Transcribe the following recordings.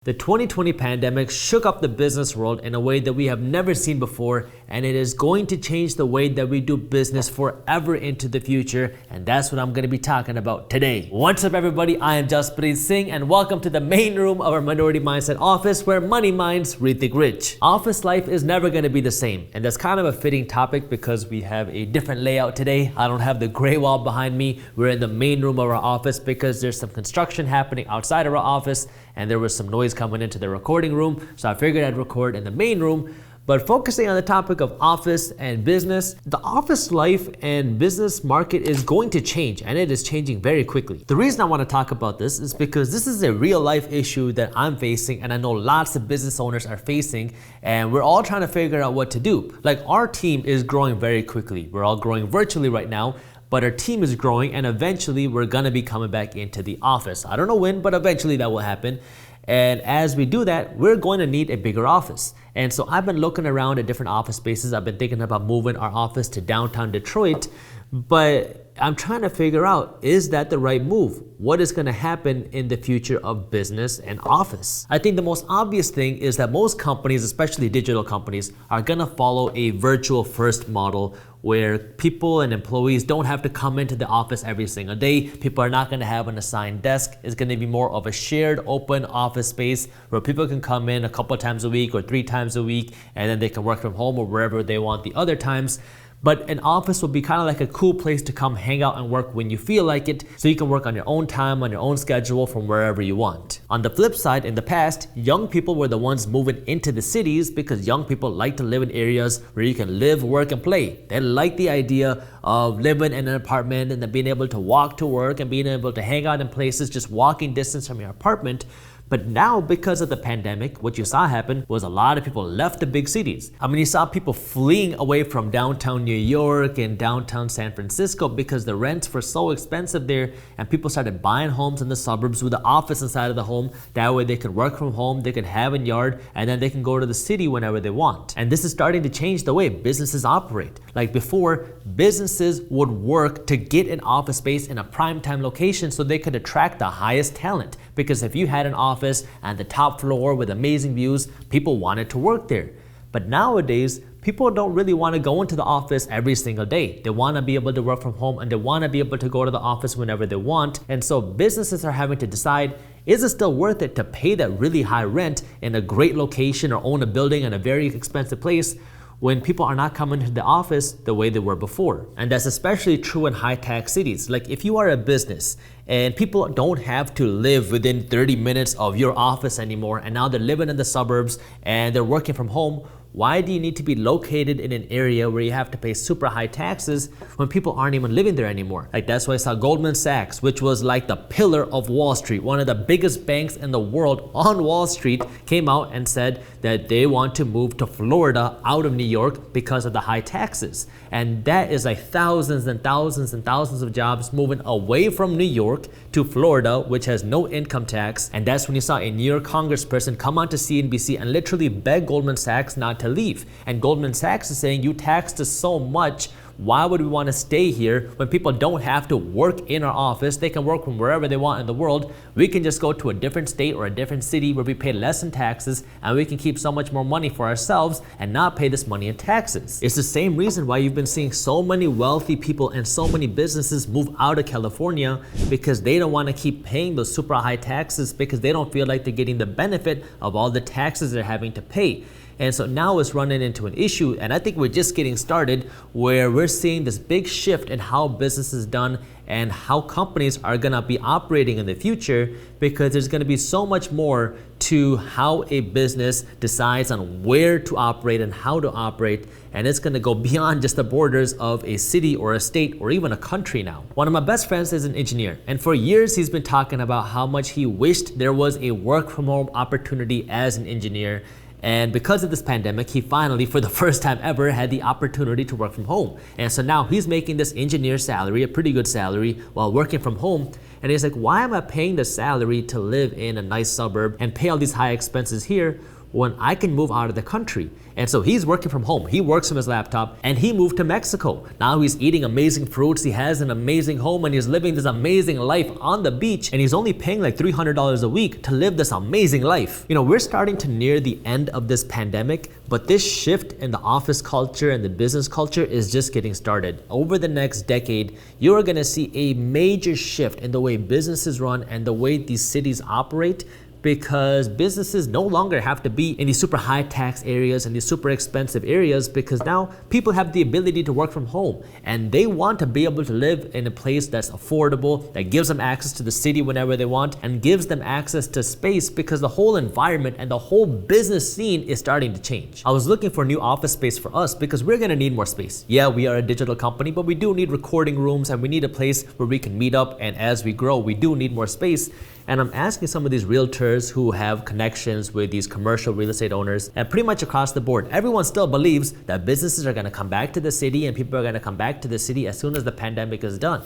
The 2020 pandemic shook up the business world in a way that we have never seen before, and it is going to change the way that we do business forever into the future, and that's what I'm going to be talking about today. What's up everybody, I am Jasprit Singh and welcome to the main room of our Minority Mindset office where money minds rethink rich. Office life is never going to be the same, and that's kind of a fitting topic because we have a different layout today. I don't have the gray wall behind me. We're in the main room of our office because there's some construction happening outside of our office and there was some noise coming into the recording room, so I figured I'd record in the main room. But focusing on the topic of office and business, the office life and business market is going to change, and it is changing very quickly. The reason I want to talk about this is because this is a real life issue that I'm facing, and I know lots of business owners are facing, and we're all trying to figure out what to do. Like, our team is growing very quickly. We're all growing virtually right now, but our team is growing, and eventually we're gonna be coming back into the office. I don't know when, but eventually that will happen. And as we do that, we're going to need a bigger office. And so I've been looking around at different office spaces. I've been thinking about moving our office to downtown Detroit, but I'm trying to figure out, is that the right move? What is going to happen in the future of business and office? I think the most obvious thing is that most companies, especially digital companies, are going to follow a virtual first model where people and employees don't have to come into the office every single day. People are not going to have an assigned desk. It's going to be more of a shared open office space where people can come in a couple times a week or 3 times a week, and then they can work from home or wherever they want the other times. But an office will be kind of like a cool place to come hang out and work when you feel like it, so you can work on your own time, on your own schedule, from wherever you want. On the flip side, in the past, young people were the ones moving into the cities because young people like to live in areas where you can live, work, and play. They like the idea of living in an apartment and then being able to walk to work and being able to hang out in places just walking distance from your apartment. But now, because of the pandemic, what you saw happen was a lot of people left the big cities. I mean, you saw people fleeing away from downtown New York and downtown San Francisco because the rents were so expensive there, and people started buying homes in the suburbs with the office inside of the home. That way they could work from home, they could have a yard, and then they can go to the city whenever they want. And this is starting to change the way businesses operate. Like before, businesses would work to get an office space in a primetime location so they could attract the highest talent. Because if you had an office and the top floor with amazing views, people wanted to work there. But nowadays, people don't really want to go into the office every single day. They want to be able to work from home, and they want to be able to go to the office whenever they want. And so businesses are having to decide, is it still worth it to pay that really high rent in a great location or own a building in a very expensive place when people are not coming to the office the way they were before? And that's especially true in high-tax cities. Like, if you are a business and people don't have to live within 30 minutes of your office anymore, and now they're living in the suburbs and they're working from home, why do you need to be located in an area where you have to pay super high taxes when people aren't even living there anymore? Like, that's why I saw Goldman Sachs, which was like the pillar of Wall Street, one of the biggest banks in the world on Wall Street, came out and said that they want to move to Florida out of New York because of the high taxes. And that is like thousands and thousands and thousands of jobs moving away from New York to Florida, which has no income tax. And that's when you saw a New York congressperson come onto CNBC and literally beg Goldman Sachs not to leave. And Goldman Sachs is saying, you taxed us so much, why would we want to stay here when people don't have to work in our office? They can work from wherever they want in the world. We can just go to a different state or a different city where we pay less in taxes, and we can keep so much more money for ourselves and not pay this money in taxes. It's the same reason why you've been seeing so many wealthy people and so many businesses move out of California, because they don't want to keep paying those super high taxes because they don't feel like they're getting the benefit of all the taxes they're having to pay. And so now it's running into an issue, and I think we're just getting started, where we're seeing this big shift in how business is done and how companies are gonna be operating in the future, because there's gonna be so much more to how a business decides on where to operate and how to operate, and it's gonna go beyond just the borders of a city or a state or even a country now. One of my best friends is an engineer, and for years he's been talking about how much he wished there was a work from home opportunity as an engineer. And because of this pandemic, he finally, for the first time ever, had the opportunity to work from home. And so now he's making this engineer salary, a pretty good salary, while working from home. And he's like, why am I paying the salary to live in a nice suburb and pay all these high expenses here when I can move out of the country? And so he's working from home. He works from his laptop and he moved to Mexico. Now he's eating amazing fruits. He has an amazing home and he's living this amazing life on the beach. And he's only paying like $300 a week to live this amazing life. You know, we're starting to near the end of this pandemic, but this shift in the office culture and the business culture is just getting started. Over the next decade, you're gonna see a major shift in the way businesses run and the way these cities operate, because businesses no longer have to be in these super high tax areas and these super expensive areas, because now people have the ability to work from home and they want to be able to live in a place that's affordable, that gives them access to the city whenever they want and gives them access to space, because the whole environment and the whole business scene is starting to change. I was looking for new office space for us because we're gonna need more space. Yeah, we are a digital company, but we do need recording rooms and we need a place where we can meet up, and as we grow, we do need more space. And I'm asking some of these realtors who have connections with these commercial real estate owners, and pretty much across the board, everyone still believes that businesses are gonna come back to the city and people are gonna come back to the city as soon as the pandemic is done.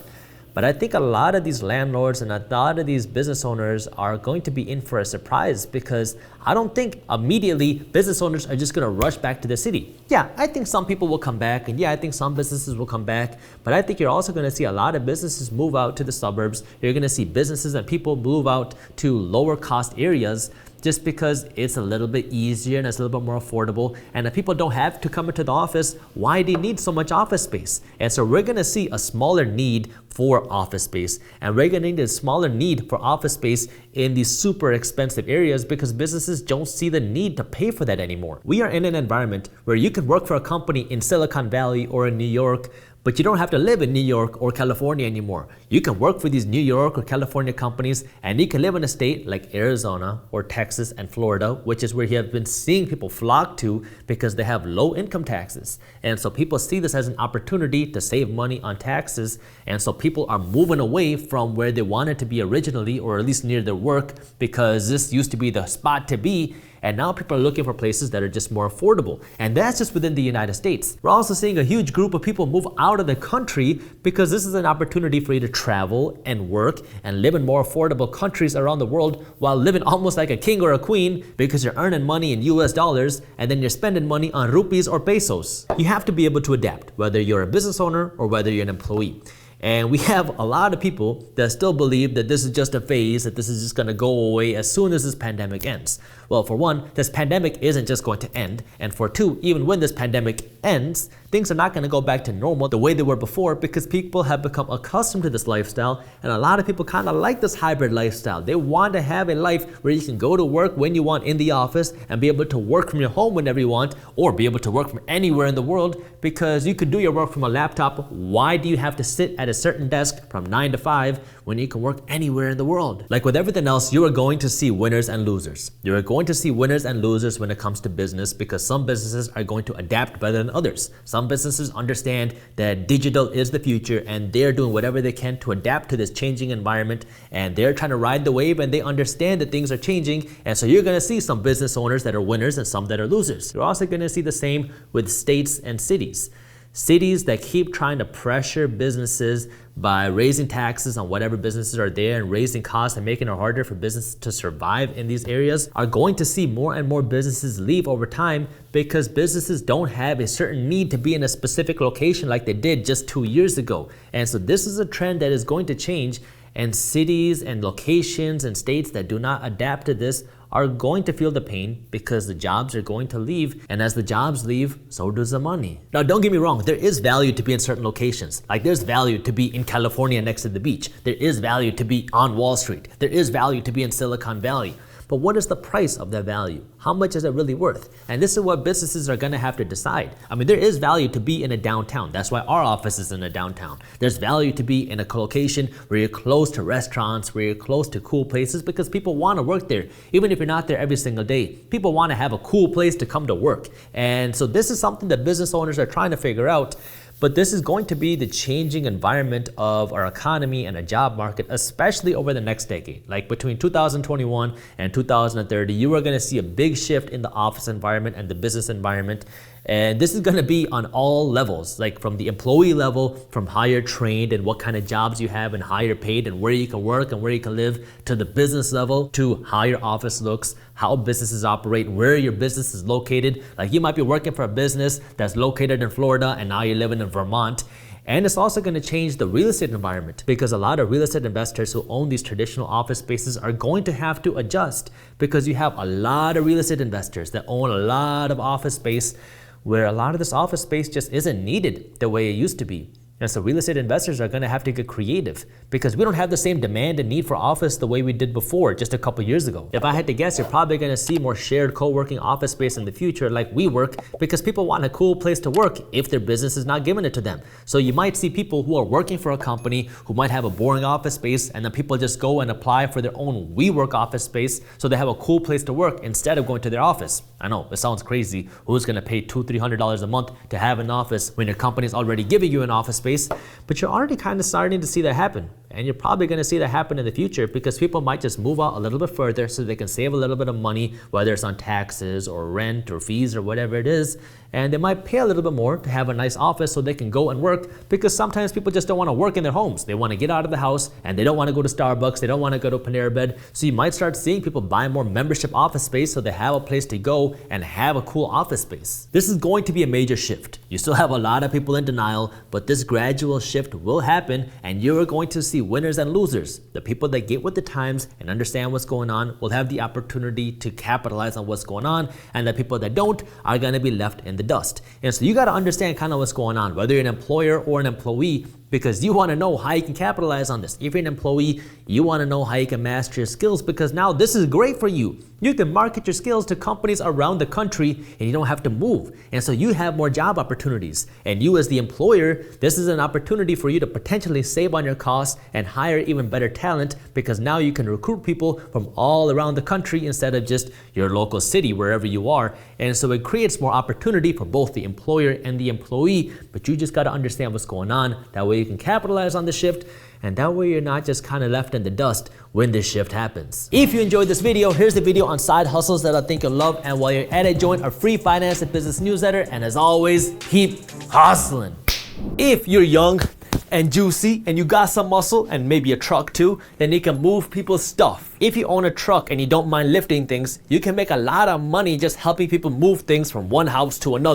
But I think a lot of these landlords and a lot of these business owners are going to be in for a surprise, because I don't think immediately business owners are just gonna rush back to the city. Yeah, I think some people will come back, and yeah, I think some businesses will come back, but I think you're also gonna see a lot of businesses move out to the suburbs. You're gonna see businesses and people move out to lower cost areas, just because it's a little bit easier and it's a little bit more affordable. And if people don't have to come into the office, why do you need so much office space? And so we're gonna see a smaller need for office space, and we're gonna need a smaller need for office space in these super expensive areas, because businesses don't see the need to pay for that anymore. We are in an environment where you can work for a company in Silicon Valley or in New York, but you don't have to live in New York or California anymore. You can work for these New York or California companies, and you can live in a state like Arizona or Texas and Florida, which is where you have been seeing people flock to because they have low income taxes. And so people see this as an opportunity to save money on taxes. And so people are moving away from where they wanted to be originally, or at least near their work, because this used to be the spot to be. And now people are looking for places that are just more affordable. And that's just within the United States. We're also seeing a huge group of people move out of the country, because this is an opportunity for you to travel and work and live in more affordable countries around the world while living almost like a king or a queen, because you're earning money in US dollars and then you're spending money on rupees or pesos. You have to be able to adapt, whether you're a business owner or whether you're an employee. And we have a lot of people that still believe that this is just a phase, that this is just gonna go away as soon as this pandemic ends. Well, for one, this pandemic isn't just going to end. And for two, even when this pandemic ends, things are not gonna go back to normal the way they were before, because people have become accustomed to this lifestyle. And a lot of people kind of like this hybrid lifestyle. They want to have a life where you can go to work when you want in the office and be able to work from your home whenever you want, or be able to work from anywhere in the world, because you could do your work from a laptop. Why do you have to sit at a certain desk from 9 to 5 when you can work anywhere in the world? Like with everything else, you are going to see winners and losers. You are going to see winners and losers when it comes to business, because some businesses are going to adapt better than others. Some businesses understand that digital is the future, and they're doing whatever they can to adapt to this changing environment, and they're trying to ride the wave, and they understand that things are changing. And so you're going to see some business owners that are winners and some that are losers. You're also going to see the same with states and cities. Cities that keep trying to pressure businesses by raising taxes on whatever businesses are there and raising costs and making it harder for businesses to survive in these areas are going to see more and more businesses leave over time, because businesses don't have a certain need to be in a specific location like they did just 2 years ago. And so this is a trend that is going to change, and cities and locations and states that do not adapt to this are going to feel the pain, because the jobs are going to leave, and as the jobs leave, so does the money. Now, don't get me wrong, there is value to be in certain locations. Like there's value to be in California next to the beach. There is value to be on Wall Street. There is value to be in Silicon Valley. But what is the price of that value? How much is it really worth? And this is what businesses are gonna have to decide. I mean, there is value to be in a downtown. That's why our office is in a downtown. There's value to be in a location where you're close to restaurants, where you're close to cool places, because people wanna work there. Even if you're not there every single day, people wanna have a cool place to come to work. And so this is something that business owners are trying to figure out. But this is going to be the changing environment of our economy and a job market, especially over the next decade. Like between 2021 and 2030, you are going to see a big shift in the office environment and the business environment. And this is going to be on all levels, like from the employee level, from higher trained and what kind of jobs you have and higher paid and where you can work and where you can live, to the business level, to how your office looks, how businesses operate, where your business is located. Like you might be working for a business that's located in Florida and now you're living in Vermont. And it's also going to change the real estate environment, because a lot of real estate investors who own these traditional office spaces are going to have to adjust, because you have a lot of real estate investors that own a lot of office space where a lot of this office space just isn't needed the way it used to be. And so real estate investors are going to have to get creative, because we don't have the same demand and need for office the way we did before just a couple years ago. If I had to guess, you're probably going to see more shared co-working office space in the future like WeWork, because people want a cool place to work if their business is not giving it to them. So you might see people who are working for a company who might have a boring office space, and then people just go and apply for their own WeWork office space so they have a cool place to work instead of going to their office. I know, it sounds crazy. Who's going to pay $200-300 a month to have an office when your company's already giving you an office space? But you're already kind of starting to see that happen. And you're probably going to see that happen in the future, because people might just move out a little bit further so they can save a little bit of money, whether it's on taxes or rent or fees or whatever it is. And they might pay a little bit more to have a nice office so they can go and work, because sometimes people just don't want to work in their homes. They want to get out of the house and they don't want to go to Starbucks. They don't want to go to Panera Bread. So you might start seeing people buy more membership office space so they have a place to go and have a cool office space. This is going to be a major shift. You still have a lot of people in denial, but this gradual shift will happen, and you're going to see winners and losers. The people that get with the times and understand what's going on will have the opportunity to capitalize on what's going on, and the people that don't are going to be left in the dust. And so you got to understand kind of what's going on, whether you're an employer or an employee, because you want to know how you can capitalize on this. If you're an employee, you want to know how you can master your skills, because now this is great for you. You can market your skills to companies around the country and you don't have to move. And so you have more job opportunities. And you as the employer, this is an opportunity for you to potentially save on your costs and hire even better talent, because now you can recruit people from all around the country instead of just your local city, wherever you are. And so it creates more opportunity for both the employer and the employee, but you just got to understand what's going on. That way you can capitalize on the shift, and that way you're not just kind of left in the dust when this shift happens. If you enjoyed this video, here's the video on side hustles that I think you'll love, and while you're at it, join our free finance and business newsletter, and as always, keep hustling. If you're young and juicy and you got some muscle and maybe a truck too, then you can move people's stuff. If you own a truck and you don't mind lifting things, you can make a lot of money just helping people move things from one house to another.